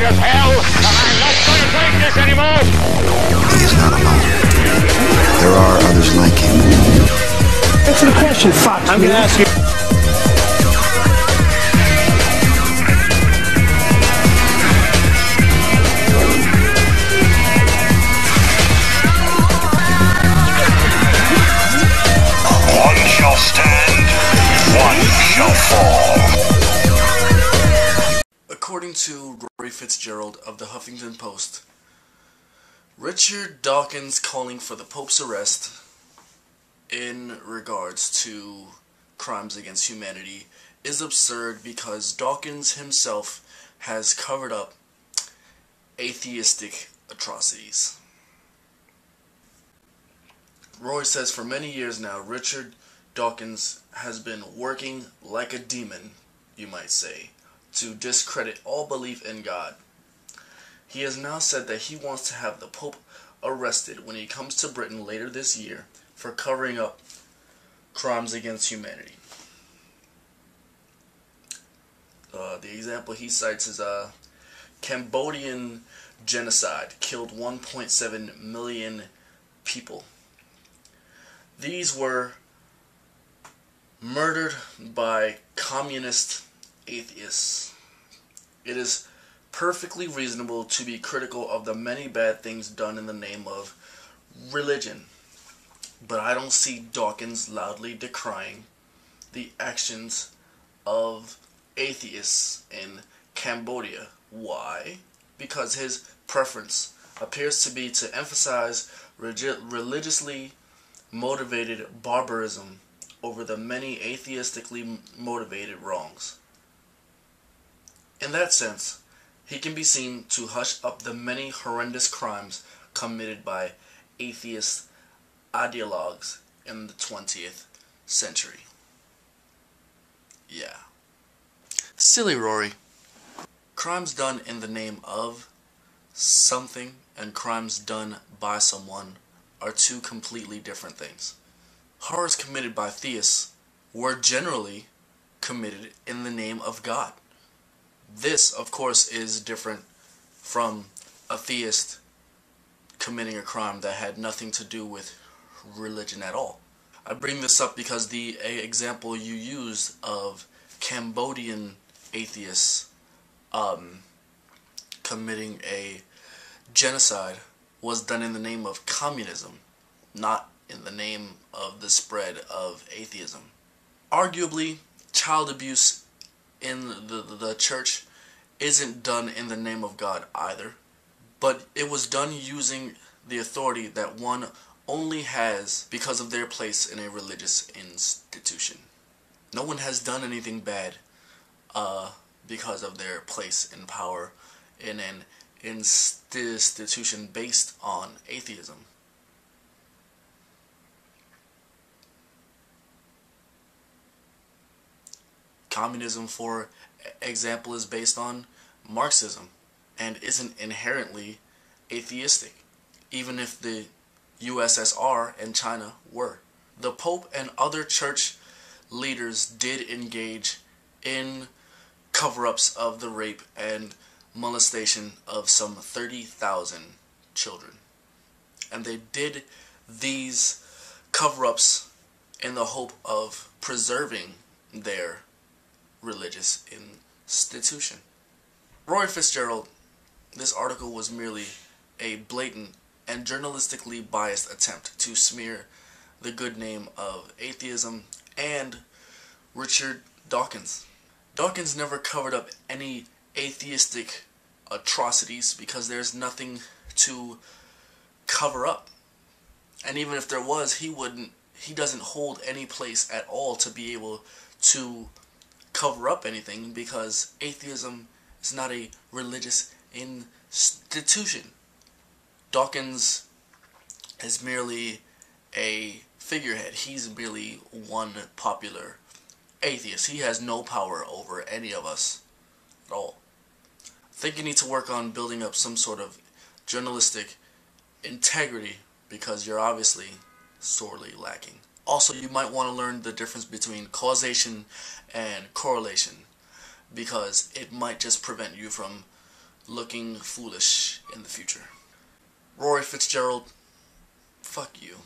mad as hell, and I'm not going to take this anymore! He is not alone. There are others like him. Answer the question, Fox. I'm going to ask you. One shall stand, one shall fall. According to Rory Fitzgerald of the Huffington Post, Richard Dawkins calling for the Pope's arrest in regards to crimes against humanity is absurd because Dawkins himself has covered up atheistic atrocities. Rory says for many years now, Richard Dawkins has been working like a demon, you might say, to discredit all belief in God. He has now said that he wants to have the Pope arrested when he comes to Britain later this year for covering up crimes against humanity. The example he cites is Cambodian genocide, killed 1.7 million people. These were murdered by communist atheists. It is perfectly reasonable to be critical of the many bad things done in the name of religion, but I don't see Dawkins loudly decrying the actions of atheists in Cambodia. Why? Because his preference appears to be to emphasize religiously motivated barbarism over the many atheistically motivated wrongs. In that sense, he can be seen to hush up the many horrendous crimes committed by atheist ideologues in the 20th century. Yeah. Silly Rory. Crimes done in the name of something and crimes done by someone are two completely different things. Horrors committed by theists were generally committed in the name of God. This, of course, is different from a theist committing a crime that had nothing to do with religion at all. I bring this up because the example you used of Cambodian atheists committing a genocide was done in the name of communism, not in the name of the spread of atheism. Arguably, child abuse in the church isn't done in the name of God either, but it was done using the authority that one only has because of their place in a religious institution. No one has done anything bad because of their place in power in an institution based on atheism. Communism, for example, is based on Marxism and isn't inherently atheistic, even if the USSR and China were. The Pope and other church leaders did engage in cover-ups of the rape and molestation of some 30,000 children. And they did these cover-ups in the hope of preserving their religious institution. Rory Fitzgerald, this article was merely a blatant and journalistically biased attempt to smear the good name of atheism and Richard Dawkins. Dawkins never covered up any atheistic atrocities because there's nothing to cover up. And even if there was, he doesn't hold any place at all to be able to cover up anything, because atheism is not a religious institution. Dawkins is merely a figurehead. He's merely one popular atheist. He has no power over any of us at all. I think you need to work on building up some sort of journalistic integrity, because you're obviously sorely lacking. Also, you might want to learn the difference between causation and correlation, because it might just prevent you from looking foolish in the future. Rory Fitzgerald, fuck you.